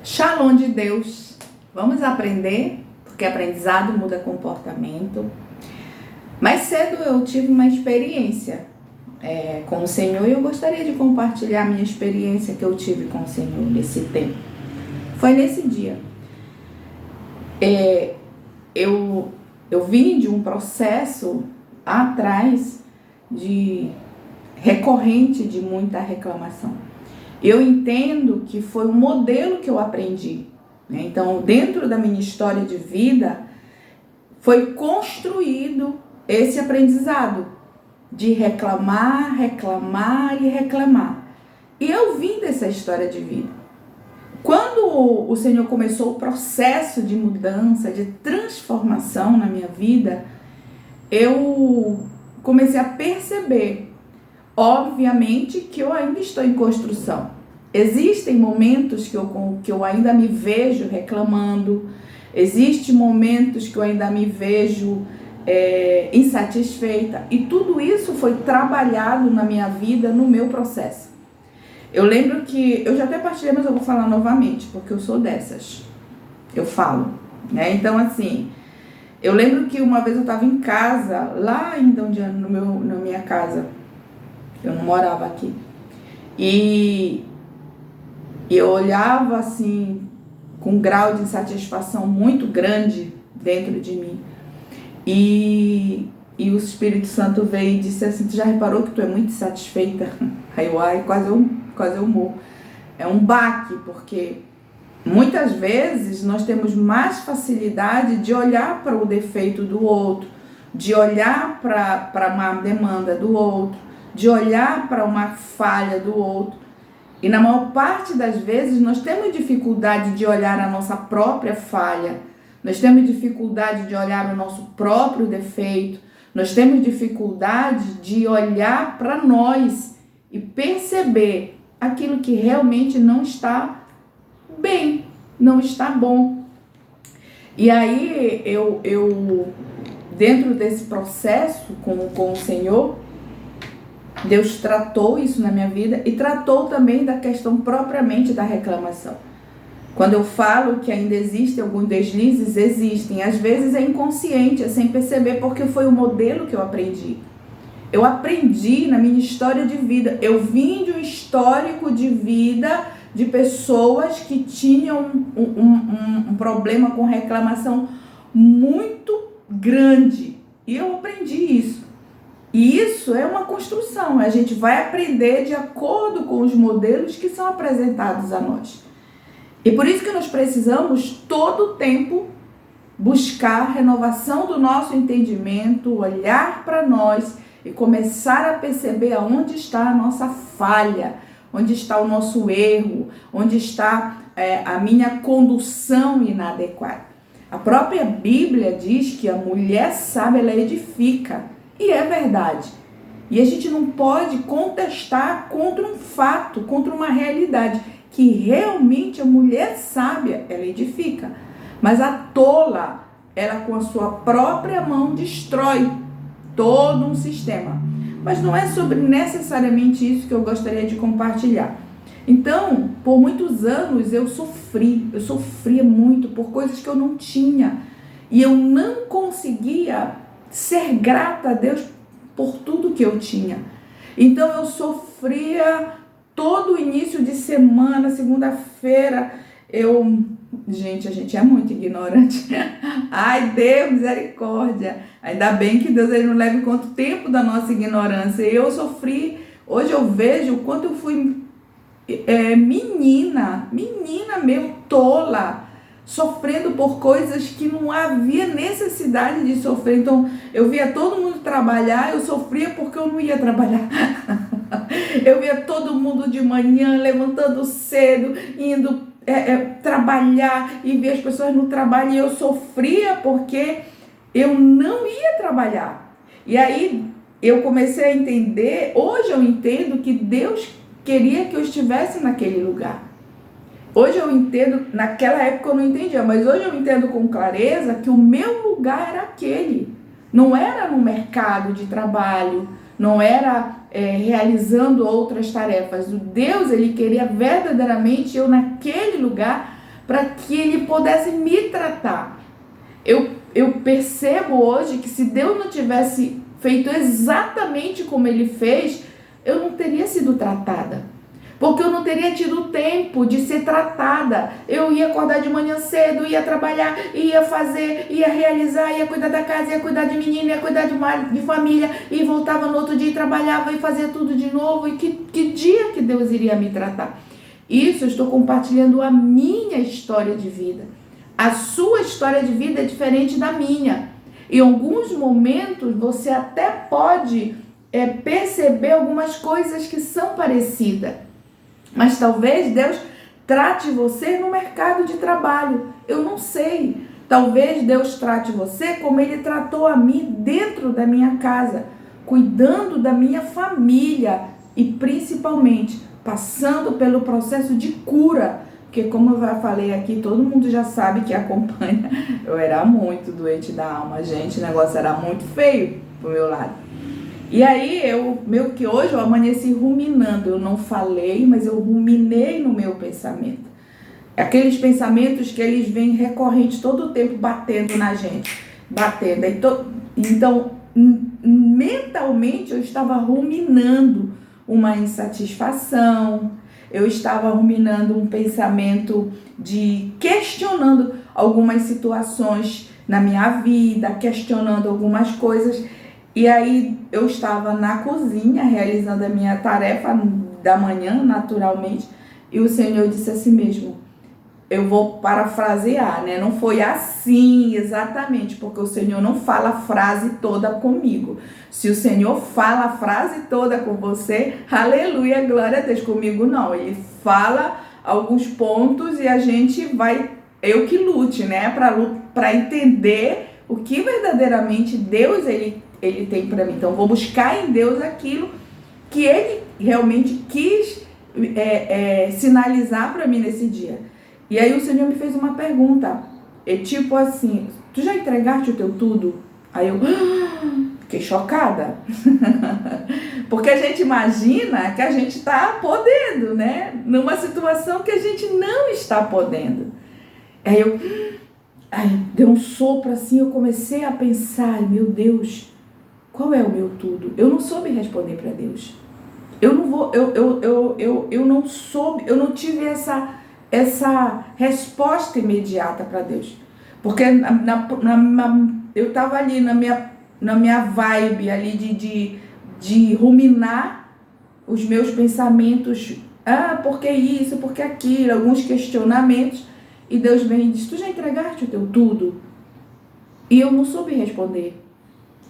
Shalom de Deus. Vamos aprender, porque aprendizado muda comportamento. Mais cedo eu tive uma experiência com o Senhor e eu gostaria de compartilhar a minha experiência que eu tive com o Senhor nesse tempo. Foi nesse dia. Eu vim de um processo atrás recorrente de muita reclamação. Eu entendo que foi um modelo que eu aprendi, né? Então, dentro da minha história de vida, foi construído esse aprendizado de reclamar, reclamar e reclamar. E eu vim dessa história de vida. Quando o Senhor começou o processo de mudança, de transformação na minha vida, eu comecei a perceber, obviamente, que eu ainda estou em construção. Existem momentos que eu ainda me vejo reclamando, existem momentos que eu ainda me vejo insatisfeita, e tudo isso foi trabalhado na minha vida, no meu processo. Eu lembro que, eu já até partilhei, mas eu vou falar novamente, porque eu sou dessas, eu falo, né? Então, assim, eu lembro que uma vez eu estava em casa, lá ainda na minha casa, eu não morava aqui, e eu olhava assim, com um grau de insatisfação muito grande dentro de mim, e o Espírito Santo veio e disse assim: tu já reparou que tu é muito insatisfeita? Aí eu, quase eu morro. É um baque, porque muitas vezes nós temos mais facilidade de olhar para o defeito do outro, de olhar para uma demanda do outro, de olhar para uma falha do outro. E na maior parte das vezes nós temos dificuldade de olhar a nossa própria falha, nós temos dificuldade de olhar o nosso próprio defeito, nós temos dificuldade de olhar para nós e perceber aquilo que realmente não está bem, não está bom. E aí eu dentro desse processo com o Senhor, Deus tratou isso na minha vida e tratou também da questão propriamente da reclamação. Quando eu falo que ainda existem alguns deslizes, existem. Às vezes é inconsciente, é sem perceber, porque foi o modelo que eu aprendi. Eu aprendi na minha história de vida. Eu vim de um histórico de vida de pessoas que tinham um problema com reclamação muito grande. E eu aprendi isso. E isso é uma construção, a gente vai aprender de acordo com os modelos que são apresentados a nós. E por isso que nós precisamos todo o tempo buscar renovação do nosso entendimento, olhar para nós e começar a perceber aonde está a nossa falha, onde está o nosso erro, onde está a minha condução inadequada. A própria Bíblia diz que a mulher sábia, ela edifica. E é verdade. E a gente não pode contestar contra um fato, contra uma realidade, que realmente a mulher sábia, ela edifica. Mas a tola, ela com a sua própria mão destrói todo um sistema. Mas não é sobre necessariamente isso que eu gostaria de compartilhar. Então, por muitos anos eu sofria muito por coisas que eu não tinha. E eu não conseguia ser grata a Deus por tudo que eu tinha. Então eu sofria todo o início de semana, segunda-feira, Gente, a gente é muito ignorante. Ai, Deus, misericórdia. Ainda bem que Deus ele não leva em conta o tempo da nossa ignorância. Eu sofri, hoje eu vejo o quanto eu fui menina mesmo, tola, sofrendo por coisas que não havia necessidade de sofrer. Então, eu via todo mundo trabalhar, eu sofria porque eu não ia trabalhar. Eu via todo mundo de manhã, levantando cedo, indo trabalhar, e via as pessoas no trabalho, e eu sofria porque eu não ia trabalhar. E aí, eu comecei a entender, hoje eu entendo que Deus queria que eu estivesse naquele lugar. Hoje eu entendo, naquela época eu não entendia, mas hoje eu entendo com clareza que o meu lugar era aquele. Não era no mercado de trabalho, não era realizando outras tarefas. O Deus, ele queria verdadeiramente eu naquele lugar para que ele pudesse me tratar. Eu percebo hoje que se Deus não tivesse feito exatamente como ele fez, eu não teria sido tratada. Porque eu não teria tido tempo de ser tratada. Eu ia acordar de manhã cedo, ia trabalhar, ia fazer, ia realizar, ia cuidar da casa, ia cuidar de menino, ia cuidar de família, e voltava no outro dia e trabalhava e fazia tudo de novo. E que dia que Deus iria me tratar? Isso eu estou compartilhando a minha história de vida. A sua história de vida é diferente da minha. Em alguns momentos você até pode perceber algumas coisas que são parecidas. Mas talvez Deus trate você no mercado de trabalho. Eu não sei. Talvez Deus trate você como Ele tratou a mim dentro da minha casa, cuidando da minha família e principalmente passando pelo processo de cura. Porque como eu já falei aqui, todo mundo já sabe que acompanha. Eu era muito doente da alma, gente. O negócio era muito feio pro meu lado. E aí, meio que hoje eu amanheci ruminando. Eu não falei, mas eu ruminei no meu pensamento. Aqueles pensamentos que eles vêm recorrentes todo o tempo batendo na gente. Batendo. Então, mentalmente eu estava ruminando uma insatisfação. Eu estava ruminando um pensamento de questionando algumas situações na minha vida, questionando algumas coisas. E aí eu estava na cozinha realizando a minha tarefa da manhã, naturalmente, e o Senhor disse assim mesmo, eu vou parafrasear, né? Não foi assim exatamente, porque o Senhor não fala a frase toda comigo. Se o Senhor fala a frase toda com você, aleluia, glória a Deus, comigo não. Ele fala alguns pontos e a gente vai, eu que lute, né? Para entender o que verdadeiramente Deus ele tem para mim. Então, vou buscar em Deus aquilo que Ele realmente quis sinalizar para mim nesse dia. E aí o Senhor me fez uma pergunta, tipo assim, tu já entregaste o teu tudo? Aí eu fiquei chocada. Porque a gente imagina que a gente está podendo, né? Numa situação que a gente não está podendo. Aí deu um sopro assim, eu comecei a pensar, meu Deus, qual é o meu tudo? Eu não soube responder para Deus. Eu não soube, eu não tive essa resposta imediata para Deus. Porque eu estava ali na minha vibe ali de ruminar os meus pensamentos. Por que isso, por que aquilo? Alguns questionamentos. E Deus vem e diz, tu já entregaste o teu tudo? E eu não soube responder.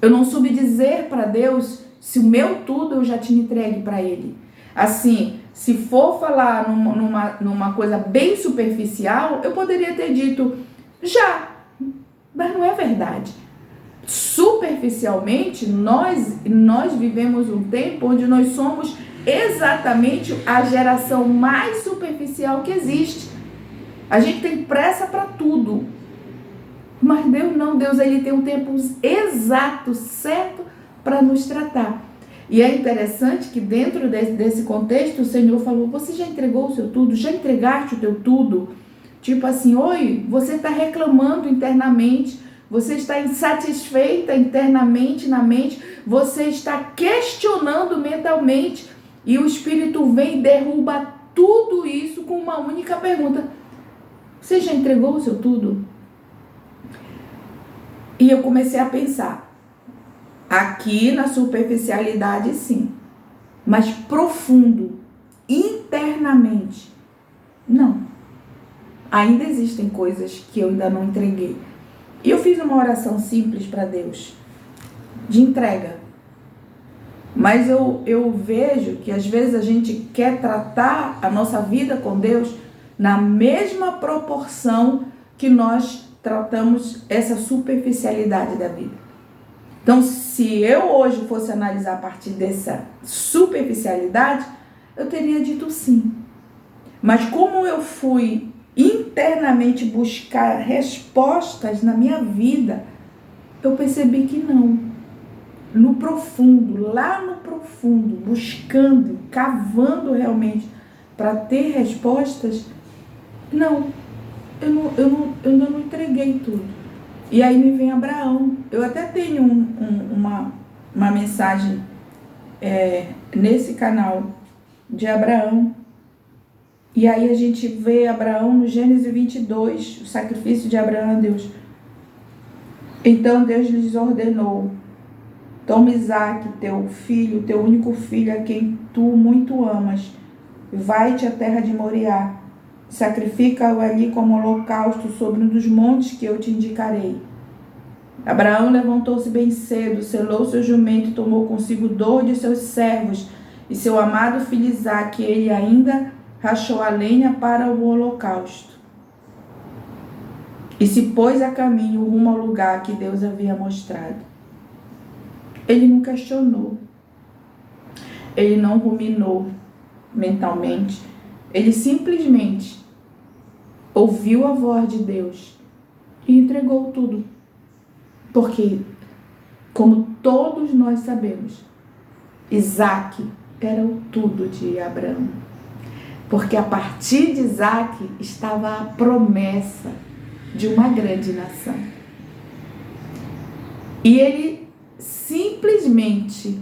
Eu não soube dizer para Deus se o meu tudo eu já tinha entregue para Ele. Assim, se for falar numa coisa bem superficial, eu poderia ter dito, já, mas não é verdade. Superficialmente, nós vivemos um tempo onde nós somos exatamente a geração mais superficial que existe. A gente tem pressa para tudo. Mas Deus não, Deus ele tem um tempo exato, certo, para nos tratar. E é interessante que dentro desse contexto o Senhor falou, você já entregou o seu tudo? Já entregaste o teu tudo? Tipo assim, oi, você está reclamando internamente, você está insatisfeita internamente na mente, você está questionando mentalmente e o Espírito vem e derruba tudo isso com uma única pergunta. Você já entregou o seu tudo? E eu comecei a pensar, aqui na superficialidade sim, mas profundo, internamente, não. Ainda existem coisas que eu ainda não entreguei. E eu fiz uma oração simples para Deus, de entrega. Mas eu vejo que às vezes a gente quer tratar a nossa vida com Deus na mesma proporção que nós tratamos essa superficialidade da vida. Então, se eu hoje fosse analisar a partir dessa superficialidade, eu teria dito sim. Mas como eu fui internamente buscar respostas na minha vida, eu percebi que não. No profundo, lá no profundo, buscando, cavando realmente para ter respostas, não. eu ainda não entreguei tudo. E aí me vem Abraão. Eu até tenho uma mensagem nesse canal de Abraão. E aí a gente vê Abraão no Gênesis 22, o sacrifício de Abraão a Deus. Então Deus lhes ordenou: toma Isaque, teu filho, teu único filho, a quem tu muito amas, vai-te à terra de Moriá, sacrifica-o ali como holocausto sobre um dos montes que eu te indicarei. Abraão levantou-se bem cedo, selou seu jumento, tomou consigo 2 de seus servos e seu amado filho Isaque. Ele ainda rachou a lenha para o holocausto e se pôs a caminho rumo ao lugar que Deus havia mostrado. Ele não questionou, ele não ruminou mentalmente, ele simplesmente ouviu a voz de Deus e entregou tudo. Porque, como todos nós sabemos, Isaque era o tudo de Abraão. Porque a partir de Isaque estava a promessa de uma grande nação. E ele simplesmente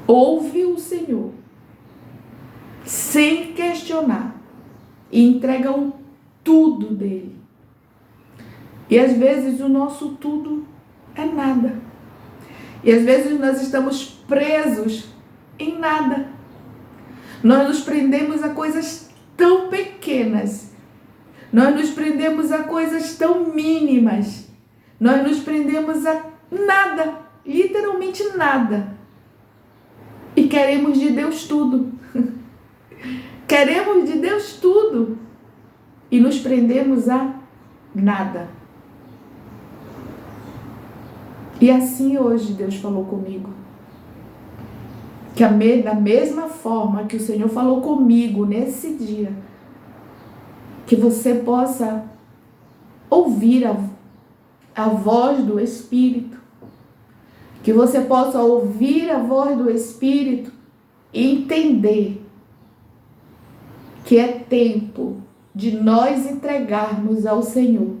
ouve o Senhor, sem questionar, e entrega o tudo dele. E às vezes o nosso tudo é nada. E às vezes nós estamos presos em nada. Nós nos prendemos a coisas tão pequenas. Nós nos prendemos a coisas tão mínimas. Nós nos prendemos a nada, literalmente nada. E queremos de Deus tudo. Queremos de Deus tudo. E nos prendemos a nada. E assim hoje Deus falou comigo. Que da mesma forma que o Senhor falou comigo nesse dia, que você possa ouvir a voz do Espírito, que você possa ouvir a voz do Espírito e entender que é tempo de nós entregarmos ao Senhor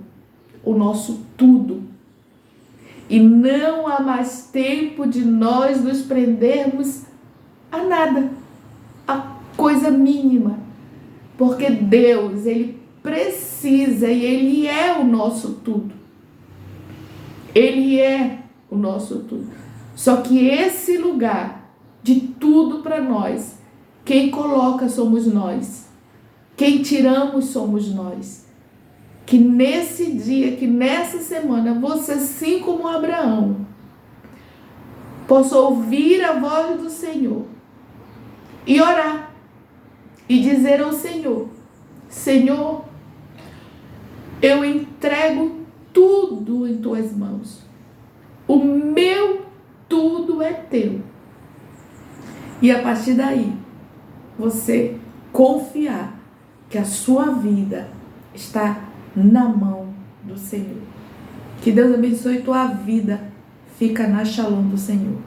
o nosso tudo. E não há mais tempo de nós nos prendermos a nada, a coisa mínima. Porque Deus, Ele precisa e Ele é o nosso tudo. Ele é o nosso tudo. Só que esse lugar de tudo para nós, quem coloca somos nós. Quem tiramos somos nós. Que nesse dia, que nessa semana, você, assim como Abraão, possa ouvir a voz do Senhor e orar e dizer ao Senhor: Senhor, eu entrego tudo em tuas mãos. O meu tudo é teu. E a partir daí, você confiar que a sua vida está na mão do Senhor. Que Deus abençoe tua vida. Fica na Shalom do Senhor.